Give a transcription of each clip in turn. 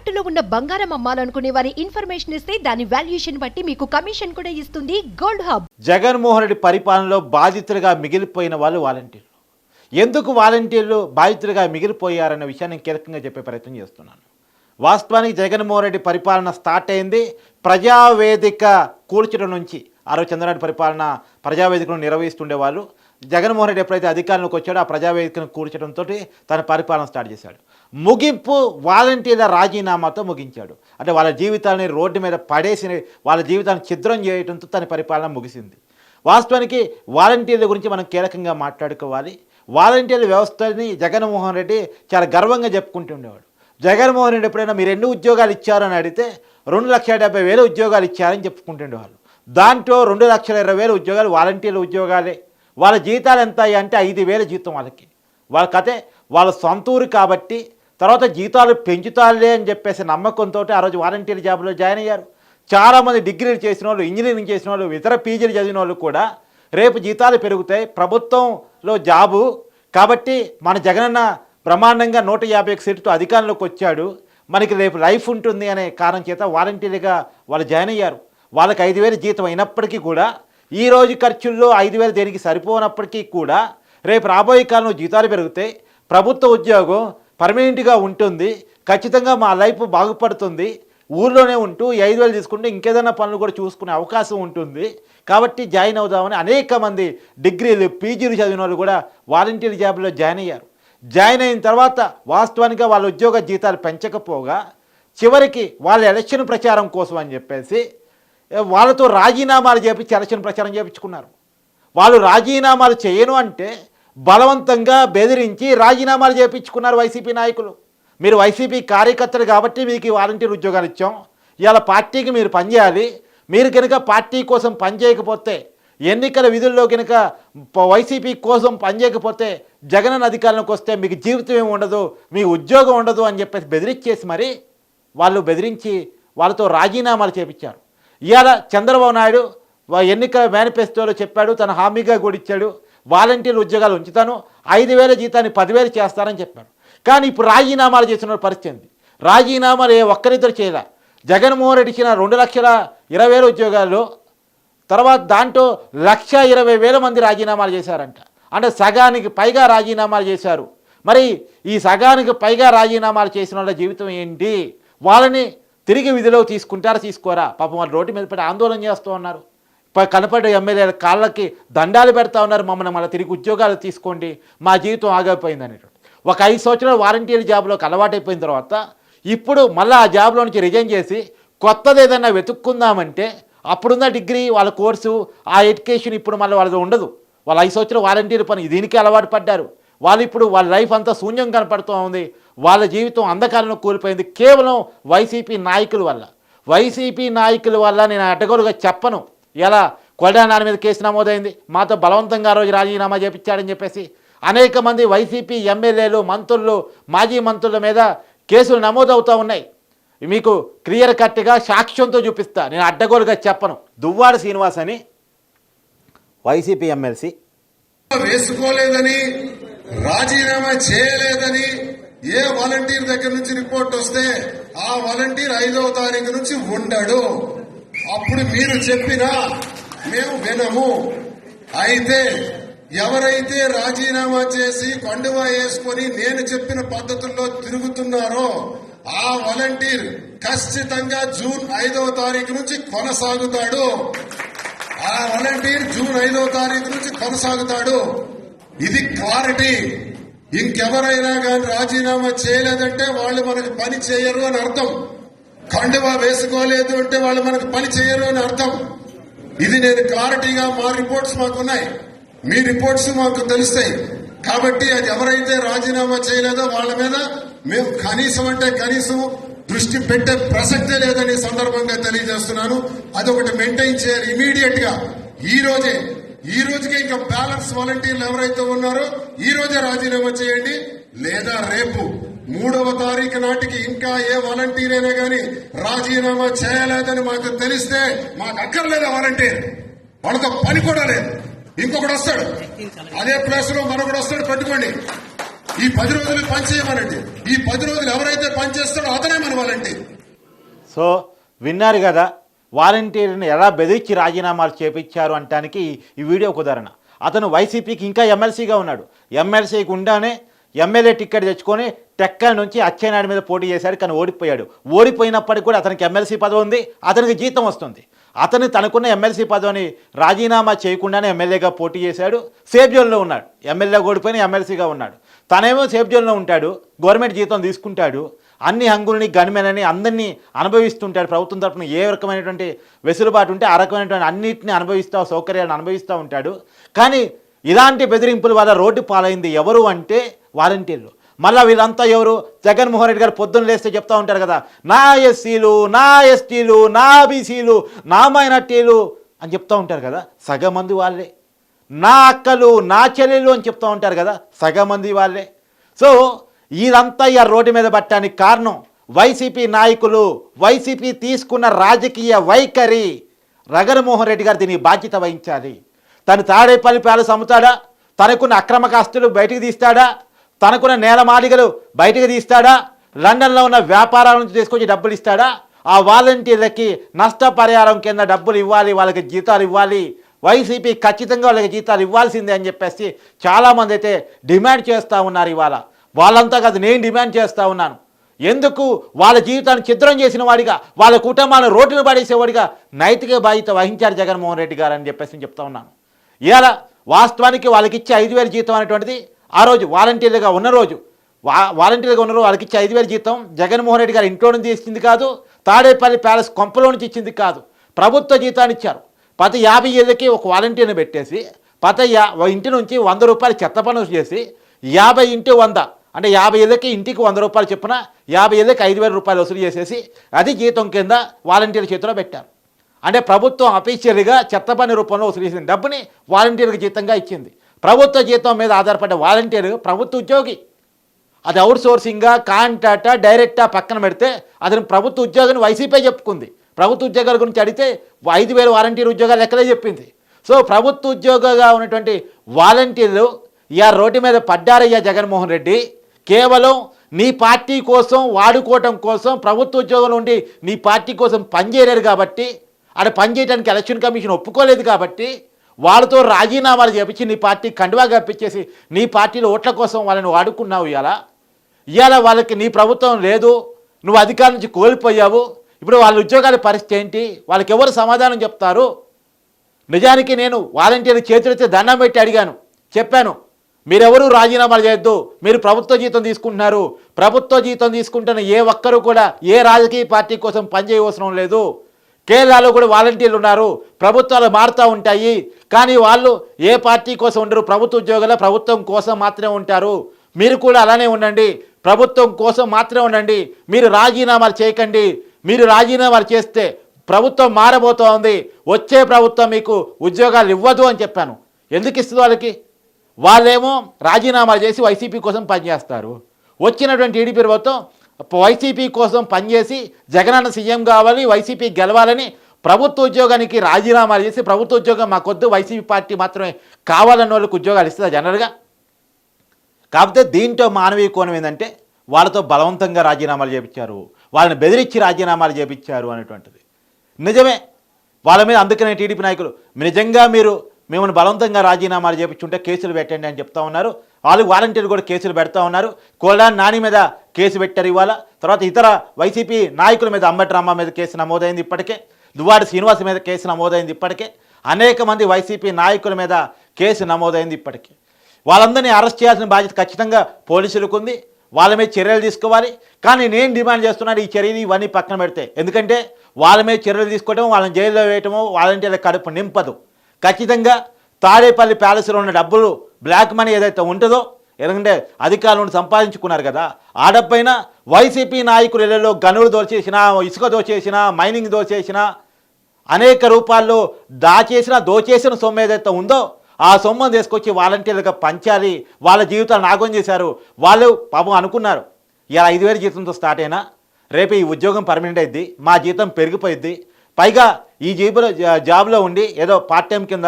తాకట్టులో ఉన్న బంగారం అమ్మాలనుకునే వారి ఇన్ఫర్మేషన్ ఇస్తే దాని వాల్యుయేషన్ బట్టి మీకు కమిషన్ కూడా ఇస్తుంది గోల్డ్ హబ్. జగన్మోహన్ రెడ్డి పరిపాలనలో బాధితులుగా మిగిలిపోయిన వాళ్ళు వాలంటీర్లు. ఎందుకు వాలంటీర్లు బాధితులుగా మిగిలిపోయారన్న విషయాన్ని కీలకంగా చెప్పే ప్రయత్నం చేస్తున్నాను. వాస్తవానికి జగన్మోహన్ రెడ్డి పరిపాలన స్టార్ట్ అయింది ప్రజావేదిక కూల్చడం నుంచి. ఆ రోజు చంద్రబాబు పరిపాలన ప్రజావేదికను నిర్వహిస్తుండేవాళ్ళు. జగన్మోహన్ రెడ్డి ఎప్పుడైతే అధికారంలోకి వచ్చాడో ఆ ప్రజావేదికను కూల్చడంతో తన పరిపాలన స్టార్ట్ చేశాడు. ముగింపు వాలంటీర్ల రాజీనామాతో ముగించాడు. అంటే వాళ్ళ జీవితాన్ని రోడ్డు మీద పడేసి వాళ్ళ జీవితాన్ని ఛిద్రం చేయడంతో తన పరిపాలన ముగిసింది. వాస్తవానికి వాలంటీర్ల గురించి మనం కీలకంగా మాట్లాడుకోవాలి. వాలంటీర్ల వ్యవస్థని జగన్మోహన్ రెడ్డి చాలా గర్వంగా చెప్పుకుంటూ ఉండేవాడు. జగన్మోహన్ రెడ్డి ఎప్పుడైనా మీరు ఎన్ని ఉద్యోగాలు ఇచ్చారని అడిగితే 2,70,000 ఉద్యోగాలు ఇచ్చారని చెప్పుకుంటుండేవాళ్ళు. దాంట్లో 2,20,000 ఉద్యోగాలు వాలంటీర్ల ఉద్యోగాలే. వాళ్ళ జీతాలు ఎంత అంటే 5,000 జీతం వాళ్ళకి. వాళ్ళ కథే వాళ్ళ సొంత ఊరు కాబట్టి తర్వాత జీతాలు పెంచుతారులే అని చెప్పేసి నమ్మకంతో ఆ రోజు వాలంటీర్ జాబ్లో జాయిన్ అయ్యారు. చాలామంది డిగ్రీలు చేసిన వాళ్ళు, ఇంజనీరింగ్ చేసిన వాళ్ళు, ఇతర పీజీలు చదివిన వాళ్ళు కూడా రేపు జీతాలు పెరుగుతాయి, ప్రభుత్వంలో జాబు కాబట్టి మన జగనన్న బ్రహ్మాండంగా 151 సీట్లతో అధికారంలోకి వచ్చాడు, మనకి రేపు లైఫ్ ఉంటుంది అనే కారణం చేత వాలంటీర్గా వాళ్ళు జాయిన్ అయ్యారు. వాళ్ళకి 5,000 జీతం అయినప్పటికీ కూడా ఈ రోజు ఖర్చుల్లో 5,000 దేనికి సరిపోనప్పటికీ కూడా రేపు రాబోయే కాలంలో జీతాలు పెరుగుతాయి, ప్రభుత్వ ఉద్యోగం పర్మనెంట్గా ఉంటుంది, ఖచ్చితంగా మా లైఫ్ బాగుపడుతుంది, ఊర్లోనే ఉంటూ 5,000 తీసుకుంటే ఇంకేదైనా పనులు కూడా చూసుకునే అవకాశం ఉంటుంది కాబట్టి జాయిన్ అవుదామని అనేక మంది డిగ్రీలు పీజీలు చదివిన వాళ్ళు కూడా వాలంటీర్ జాబ్లో జాయిన్ అయ్యారు. జాయిన్ అయిన తర్వాత వాస్తవానికి వాళ్ళ ఉద్యోగ జీతాలు పెంచకపోగా చివరికి వాళ్ళ ఎలక్షన్ ప్రచారం కోసం అని చెప్పేసి వాళ్ళతో రాజీనామాలు చేపించి ఎలక్షన్ ప్రచారం చేయించుకున్నారు. వాళ్ళు రాజీనామాలు చేయను అంటే బలవంతంగా బెదిరించి రాజీనామాలు చేయించుకున్నారు వైసీపీ నాయకులు. మీరు వైసీపీ కార్యకర్తలు కాబట్టి మీకు ఈ వాలంటీర్ ఉద్యోగాలు ఇచ్చాం, ఇవాళ పార్టీకి మీరు పనిచేయాలి, మీరు కనుక పార్టీ కోసం పనిచేయకపోతే ఎన్నికల విధుల్లో కనుక వైసీపీ కోసం పనిచేయకపోతే జగన్ అధికారంలోకి వస్తే మీకు జీవితం ఏమి ఉండదు, మీ ఉద్యోగం ఉండదు అని చెప్పేసి బెదిరించేసి మరి వాళ్ళు బెదిరించి వాళ్ళతో రాజీనామాలు చేపించారు. ఇవాళ చంద్రబాబు నాయుడు ఎన్నికల మేనిఫెస్టోలో చెప్పాడు, తన హామీగా కూడా ఇచ్చాడు, వాలంటీర్ ఉద్యోగాలు ఉంచుతాను, 5,000 జీతాన్ని 10,000 చేస్తారని చెప్పారు. కానీ ఇప్పుడు రాజీనామాలు చేసిన పరిస్థితి. రాజీనామాలు ఒక్కరిద్దరు చేయలే. జగన్మోహన్ రెడ్డి ఇచ్చిన 2,20,000 ఉద్యోగాల్లో తర్వాత దాంట్లో 1,20,000 మంది రాజీనామాలు చేశారంట. అంటే సగానికి పైగా రాజీనామాలు చేశారు. మరి ఈ సగానికి పైగా రాజీనామాలు చేసిన వాళ్ళ జీవితం ఏంటి? వాళ్ళని తిరిగి విధిలో తీసుకుంటారా తీసుకోరా? పాపం వాళ్ళు రోడ్డు మీద పడి ఆందోళన చేస్తూ ఉన్నారు. కనపడే ఎమ్మెల్యేల కాళ్ళకి దండాలు పెడతా ఉన్నారు, మమ్మల్ని మళ్ళీ తిరిగి ఉద్యోగాలు తీసుకోండి, మా జీవితం ఆగిపోయింది అనేటువంటి. ఒక 5 సంవత్సరాలు వాలంటీర్ జాబ్లోకి అలవాటైపోయిన తర్వాత ఇప్పుడు మళ్ళీ ఆ జాబ్లో నుంచి రిజైన్ చేసి కొత్తది ఏదైనా వెతుక్కుందామంటే అప్పుడున్న డిగ్రీ వాళ్ళ కోర్సు ఆ ఎడ్యుకేషన్ ఇప్పుడు మళ్ళీ వాళ్ళది ఉండదు. వాళ్ళు 5 సంవత్సరాలు వాలంటీర్ పని దీనికి అలవాటు పడ్డారు. వాళ్ళు ఇప్పుడు వాళ్ళ లైఫ్ అంతా శూన్యం కనపడుతూ ఉంది, వాళ్ళ జీవితం అంధకారంలో కూలిపోయింది కేవలం వైసీపీ నాయకుల వల్ల. వైసీపీ నాయకుల వల్ల నేను అడ్డగోలుగా చెప్పను. ఎలా కొడానాని మీద కేసు నమోదైంది, మాతో బలవంతంగా రోజు రాజీనామా చేపించాడని చెప్పేసి అనేక మంది వైసీపీ ఎమ్మెల్యేలు, మంత్రులు, మాజీ మంత్రుల మీద కేసులు నమోదవుతూ ఉన్నాయి. మీకు క్లియర్ కట్గా సాక్ష్యంతో చూపిస్తా, నేను అడ్డగోలుగా చెప్పను. దువ్వాడ శ్రీనివాస్ అని వైసీపీ ఎమ్మెల్సీ వేసుకోలేదని, రాజీనామా చేయలేదని ఏ వాలంటీర్ దగ్గర నుంచి రిపోర్ట్ వస్తే ఆ వాలంటీర్ 5వ తారీఖు నుంచి ఉండడు. అప్పుడు మీరు చెప్పినా మేము వినము. అయితే ఎవరైతే రాజీనామా చేసి కండువా వేసుకొని నేను చెప్పిన పద్ధతుల్లో తిరుగుతున్నారో ఆ వాలంటీర్ ఖచ్చితంగా జూన్ 5వ తారీఖు నుంచి కొనసాగుతాడు. ఆ వాలంటీర్ జూన్ 5వ తారీఖు నుంచి కొనసాగుతాడు. ఇది క్లారిటీ. ఇంకెవరైనా కానీ రాజీనామా చేయలేదంటే వాళ్ళు మనకు పని చేయరు అని అర్థం. కండువా వేసుకోలేదు అంటే వాళ్ళు మనకు పని చేయరు అని అర్థం. ఇది నేను క్లారిటీగా మా రిపోర్ట్స్ మాకున్నాయి, మీ రిపోర్ట్స్ మాకు తెలుస్తాయి. కాబట్టి అది ఎవరైతే రాజీనామా చేయలేదో వాళ్ళ మీద మేము కనీసం అంటే కనీసం దృష్టి పెట్టే ప్రసక్తే లేదని సందర్భంగా తెలియజేస్తున్నాను. అదొకటి మెయింటైన్ చేయాలి ఇమీడియట్ గా. ఈ రోజుకే ఇంకా బ్యాలెన్స్ వాలంటీర్లు ఎవరైతే ఉన్నారో ఈ రోజే రాజీనామా చేయండి, లేదా రేపు 3వ తారీఖు నాటికి ఇంకా ఏ వాలంటీర్ అయినా కానీ రాజీనామా చేయలేదని మాకు తెలిస్తే మాకు అక్కర్లేదా వాలంటీర్? వాళ్ళతో పని కూడా లేదు. ఇంకొకటి వస్తాడు, అదే ప్లేస్ లో మరొకటి వస్తాడు, పెట్టుకోండి. ఈ 10 రోజులు పనిచేయమనండి. ఈ 10 రోజులు ఎవరైతే పనిచేస్తాడో అతనే మన వాలంటీర్. సో విన్నారు కదా, వాలంటీర్ని ఎలా బెదిరించి రాజీనామాలు చేపించారు అంటానికి ఈ వీడియో ఒక ఉదాహరణ. అతను వైసీపీకి ఇంకా ఎమ్మెల్సీగా ఉన్నాడు. ఎమ్మెల్సీకి ఉండానే ఎమ్మెల్యే టికెట్ తెచ్చుకొని టెక్కల నుంచి అచ్చెన్నాయుడు మీద పోటీ చేశాడు, కానీ ఓడిపోయాడు. ఓడిపోయినప్పటికీ కూడా అతనికి ఎమ్మెల్సీ పదవి ఉంది, అతనికి జీతం వస్తుంది. అతను తనకున్న ఎమ్మెల్సీ పదవిని రాజీనామా చేయకుండానే ఎమ్మెల్యేగా పోటీ చేశాడు. సేఫ్ జోన్లో ఉన్నాడు. ఎమ్మెల్యే ఓడిపోయిన ఎమ్మెల్సీగా ఉన్నాడు. తనేమో సేఫ్ జోన్లో ఉంటాడు, గవర్నమెంట్ జీతం తీసుకుంటాడు, అన్ని హంగుల్ని గనిమెనని అందరినీ అనుభవిస్తుంటాడు. ప్రభుత్వం తరఫున ఏ రకమైనటువంటి వెసులుబాటు ఉంటే ఆ రకమైనటువంటి అన్నింటినీ అనుభవిస్తూ, సౌకర్యాలను అనుభవిస్తూ ఉంటాడు. కానీ ఇలాంటి బెదిరింపుల వల్ల రోడ్డు పాలైంది ఎవరు అంటే వాలంటీర్లు. మళ్ళీ వీళ్ళంతా ఎవరు? జగన్మోహన్ రెడ్డి గారు పొద్దున్న లేస్తే చెప్తూ ఉంటారు కదా, నా ఎస్సీలు, నా ఎస్టీలు, నా బీసీలు, నా మైనార్టీలు అని చెప్తూ ఉంటారు కదా, సగం మంది వాళ్ళే. నా అక్కలు, నా చెల్లెలు అని చెప్తూ ఉంటారు కదా, సగం మంది వాళ్ళే. సో ఇదంతా ఈ రోడ్డు మీద పట్టడానికి కారణం వైసీపీ నాయకులు, వైసీపీ తీసుకున్న రాజకీయ వైఖరి. జగన్మోహన్ రెడ్డి గారు దీనికి బాధ్యత వహించాలి. తను తాడేపల్లి ప్యాలెస్ అమ్ముతాడా? తనకున్న అక్రమ ఆస్తులు బయటికి తీస్తాడా? తనకున్న నేలమాలిగలు బయటికి తీస్తాడా? లండన్లో ఉన్న వ్యాపారాల నుంచి తీసుకొచ్చి డబ్బులు ఇస్తాడా? ఆ వాలంటీర్లకి నష్టపరిహారం కింద డబ్బులు ఇవ్వాలి, వాళ్ళకి జీతాలు ఇవ్వాలి. వైసీపీ ఖచ్చితంగా వాళ్ళకి జీతాలు ఇవ్వాల్సిందే అని చెప్పేసి చాలామంది అయితే డిమాండ్ చేస్తూ ఉన్నారు. ఇవాళ వాళ్ళంతా కాదు, నేను డిమాండ్ చేస్తూ ఉన్నాను. ఎందుకు? వాళ్ళ జీవితాన్ని ఛిద్రం చేసిన వాడిగా, వాళ్ళ కుటుంబాలను రోడ్డును పడేసేవాడిగా నైతిక బాధ్యత వహించారు జగన్మోహన్ రెడ్డి గారు అని చెప్పేసి చెప్తా ఉన్నాను. ఇవాళ వాస్తవానికి వాళ్ళకి ఇచ్చే 5,000 జీతం అనేటువంటిది ఆ రోజు వాలంటీర్లుగా ఉన్న రోజు వాళ్ళకి ఇచ్చే 5,000 జీతం జగన్మోహన్ రెడ్డి గారు ఇంట్లో నుంచి ఇచ్చింది కాదు, తాడేపల్లి ప్యాలెస్ కొంపలో నుంచి ఇచ్చింది కాదు, ప్రభుత్వ జీతాన్ని ఇచ్చారు. ప్రతి 50 ఏళ్ళకి ఒక వాలంటీర్ని పెట్టేసి ప్రతి ఇంటి నుంచి 100 రూపాయలు చెత్త పనులు చేసి 50 ఇంటూ 100 అంటే 50 ఏళ్ళకి ఇంటికి 100 రూపాయలు చొప్పున 50 ఏళ్ళకి 5,000 రూపాయలు వసూలు చేసేసి అది జీతం కింద వాలంటీర్ల చేతిలో పెట్టారు. అంటే ప్రభుత్వం అఫీషియల్గా చెత్త పని రూపంలో వసూలు చేసిన డబ్బుని వాలంటీర్కి జీతంగా ఇచ్చింది. ప్రభుత్వ జీతం మీద ఆధారపడ్డ వాలంటీర్ ప్రభుత్వ ఉద్యోగి. అది అవుట్ సోర్సింగ్గా, కాంట్రాక్టా, డైరెక్టా పక్కన పెడితే అతను ప్రభుత్వ ఉద్యోగిని వైసీపీ చెప్పుకుంది. ప్రభుత్వ ఉద్యోగాల గురించి అడిగితే 5,000 వాలంటీర్ ఉద్యోగాలు లెక్కలే చెప్పింది. సో ప్రభుత్వ ఉద్యోగంగా ఉన్నటువంటి వాలంటీర్లు రోడ్డు మీద పడ్డారయ్యా జగన్మోహన్ రెడ్డి. కేవలం నీ పార్టీ కోసం వాడుకోవటం కోసం ప్రభుత్వ ఉద్యోగంలో ఉండి నీ పార్టీ కోసం పనిచేయలేరు కాబట్టి, అక్కడ పనిచేయడానికి ఎలక్షన్ కమిషన్ ఒప్పుకోలేదు కాబట్టి వాళ్ళతో రాజీనామాలు చేపించి నీ పార్టీ కండువా కప్పించేసి నీ పార్టీలో ఓట్ల కోసం వాళ్ళని వాడుకున్నావు. ఇవాళ వాళ్ళకి నీ ప్రభుత్వం లేదు, నువ్వు అధికారం నుంచి కోల్పోయావు. ఇప్పుడు వాళ్ళ ఉద్యోగాల పరిస్థితి ఏంటి? వాళ్ళకి ఎవరు సమాధానం చెప్తారు? నిజానికి నేను వాలంటీర్లు చేతులైతే దండం పెట్టి అడిగాను, చెప్పాను, మీరెవరూ రాజీనామాలు చేయొద్దు, మీరు ప్రభుత్వ జీతం తీసుకుంటున్నారు. ప్రభుత్వ జీతం తీసుకుంటున్న ఏ ఒక్కరూ కూడా ఏ రాజకీయ పార్టీ కోసం పనిచేయవసరం లేదు. కేరళలో కూడా వాలంటీర్లు ఉన్నారు, ప్రభుత్వాలు మారుతూ ఉంటాయి, కానీ వాళ్ళు ఏ పార్టీ కోసం ఉండరు, ప్రభుత్వ ఉద్యోగాల ప్రభుత్వం కోసం మాత్రమే ఉంటారు. మీరు కూడా అలానే ఉండండి, ప్రభుత్వం కోసం మాత్రమే ఉండండి, మీరు రాజీనామాలు చేయకండి. మీరు రాజీనామాలు చేస్తే ప్రభుత్వం మారబోతోంది, వచ్చే ప్రభుత్వం మీకు ఉద్యోగాలు ఇవ్వదు అని చెప్పాను. ఎందుకు ఇస్తుంది వాళ్ళకి? వాళ్ళేమో రాజీనామాలు చేసి వైసీపీ కోసం పనిచేస్తారు. వచ్చినటువంటి టీడీపీ ప్రభుత్వం వైసీపీ కోసం పనిచేసి జగనన్న సీఎం కావాలి, వైసీపీ గెలవాలని ప్రభుత్వ ఉద్యోగానికి రాజీనామాలు చేసి ప్రభుత్వ ఉద్యోగం మాకొద్దు, వైసీపీ పార్టీ మాత్రమే కావాలన్న వాళ్ళకి ఉద్యోగాలు ఇస్తుందా జనరల్గా? కాకపోతే దీంట్లో మానవీయ కోణం ఏంటంటే వాళ్ళతో బలవంతంగా రాజీనామాలు చేయించారు, వాళ్ళని బెదిరించి రాజీనామాలు చేయించారు అనేటువంటిది నిజమే. వాళ్ళ మీద అందుకనే టీడీపీ నాయకులు నిజంగా మీరు మిమ్మల్ని బలవంతంగా రాజీనామాలు చేయించుంటే కేసులు పెట్టండి అని చెప్తా ఉన్నారు. వాళ్ళు వాలంటీర్లు కూడా కేసులు పెడతా ఉన్నారు. కోలాన్ నాని మీద కేసు పెట్టారు ఇవాళ. తర్వాత ఇతర వైసీపీ నాయకుల మీద అంబటి రామ మీద కేసు నమోదైంది ఇప్పటికే, దువ్వాడి శ్రీనివాస్ మీద కేసు నమోదైంది ఇప్పటికే, అనేక మంది వైసీపీ నాయకుల మీద కేసు నమోదైంది ఇప్పటికే. వాళ్ళందరినీ అరెస్ట్ చేయాల్సిన బాధ్యత ఖచ్చితంగా పోలీసులకు ఉంది, వాళ్ళ మీద చర్యలు తీసుకోవాలి. కానీ నేను డిమాండ్ చేస్తున్నాను ఈ చర్యలు ఇవన్నీ పక్కన పెడితే, ఎందుకంటే వాళ్ళ మీద చర్యలు తీసుకోవటం, వాళ్ళని జైల్లో వేయటము వాలంటీర్ల కడుపు నింపదు. ఖచ్చితంగా తాడేపల్లి ప్యాలెస్లో ఉన్న డబ్బులు బ్లాక్ మనీ ఏదైతే ఉంటుందో, ఎందుకంటే అధికారులను సంపాదించుకున్నారు కదా, ఆ డబ్బైనా వైసీపీ నాయకులు ఇళ్లలో గనులు దోచేసినా, ఇసుక దోచేసినా, మైనింగ్ దోచేసినా, అనేక రూపాల్లో దోచేసిన సొమ్ము ఏదైతే ఉందో ఆ సొమ్మును తీసుకొచ్చి వాలంటీర్లుగా పంచాలి. వాళ్ళ జీవితాలు నాగం చేశారు. వాళ్ళు పాపం అనుకున్నారు ఇలా 5,000 జీతంతో స్టార్ట్ అయినా రేపు ఈ ఉద్యోగం పర్మనెంట్ అయింది, మా జీతం పెరిగిపోయింది, పైగా ఈ జాబ్లో ఉండి ఏదో పార్ట్ టైం కింద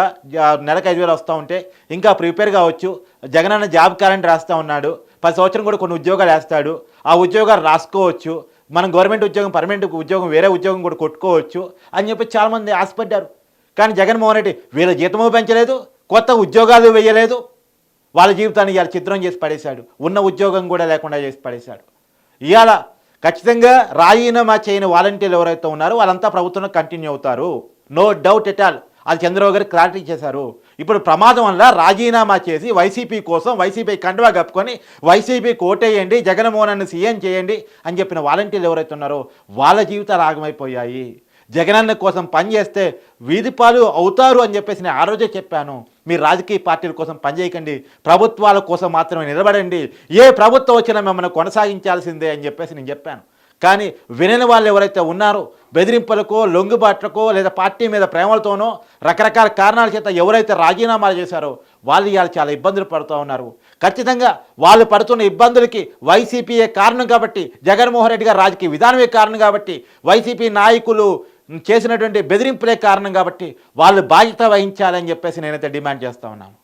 నెలకు 5,000 వస్తూ ఉంటే ఇంకా ప్రిపేర్ కావచ్చు, జగనన్న జాబ్ క్యాలెండర్ రాస్తూ ఉన్నాడు, 10 సంవత్సరం కూడా కొన్ని ఉద్యోగాలు వేస్తాడు, ఆ ఉద్యోగాలు రాసుకోవచ్చు, మనం గవర్నమెంట్ ఉద్యోగం పర్మనెంట్ ఉద్యోగం వేరే ఉద్యోగం కూడా కొట్టుకోవచ్చు అని చెప్పి చాలామంది ఆశపడ్డారు. కానీ జగన్మోహన్ రెడ్డి వీళ్ళ జీతము పెంచలేదు, కొత్త ఉద్యోగాలు వేయలేదు, వాళ్ళ జీవితాన్ని ఇవాళ చిత్రం చేసి పడేశాడు, ఉన్న ఉద్యోగం కూడా లేకుండా చేసి పడేశాడు. ఇవాళ ఖచ్చితంగా రాజీనామా చేయని వాలంటీర్లు ఎవరైతే ఉన్నారో వాళ్ళంతా ప్రభుత్వంలో కంటిన్యూ అవుతారు, నో డౌట్ ఎట్ ఆల్. అది చంద్రబాబు గారు క్లారిటీ చేశారు. ఇప్పుడు ప్రమాదం వల్ల రాజీనామా చేసి వైసీపీ కోసం వైసీపీ కండువా కప్పుకొని వైసీపీకి ఓటేయండి, జగన్మోహన్ సీఎం చేయండి అని చెప్పిన వాలంటీర్లు ఎవరైతే ఉన్నారో వాళ్ళ జీవితాలు ఆగమైపోయాయి. జగనన్న కోసం పనిచేస్తే వీధిపాలు అవుతారు అని చెప్పేసి నేను ఆ రోజే చెప్పాను. మీరు రాజకీయ పార్టీల కోసం పనిచేయకండి, ప్రభుత్వాల కోసం మాత్రమే నిలబడండి, ఏ ప్రభుత్వం వచ్చినా మిమ్మల్ని కొనసాగించాల్సిందే అని చెప్పేసి నేను చెప్పాను. కానీ వినని వాళ్ళు ఎవరైతే ఉన్నారో, బెదిరింపులకో లొంగుబాట్లకో లేదా పార్టీ మీద ప్రేమలతోనో రకరకాల కారణాల చేత ఎవరైతే రాజీనామాలు చేశారో వాళ్ళు ఇవాళ చాలా ఇబ్బందులు పడుతూ ఉన్నారు. ఖచ్చితంగా వాళ్ళు పడుతున్న ఇబ్బందులకి వైసీపీయే కారణం కాబట్టి, జగన్మోహన్ రెడ్డి గారి రాజకీయ విధానమే కారణం కాబట్టి, వైసీపీ నాయకులు చేసినటువంటి బెదిరింపులే కారణం కాబట్టి వాళ్ళు బాధ్యత వహించాలని చెప్పేసి నేనైతే డిమాండ్ చేస్తూ ఉన్నాను.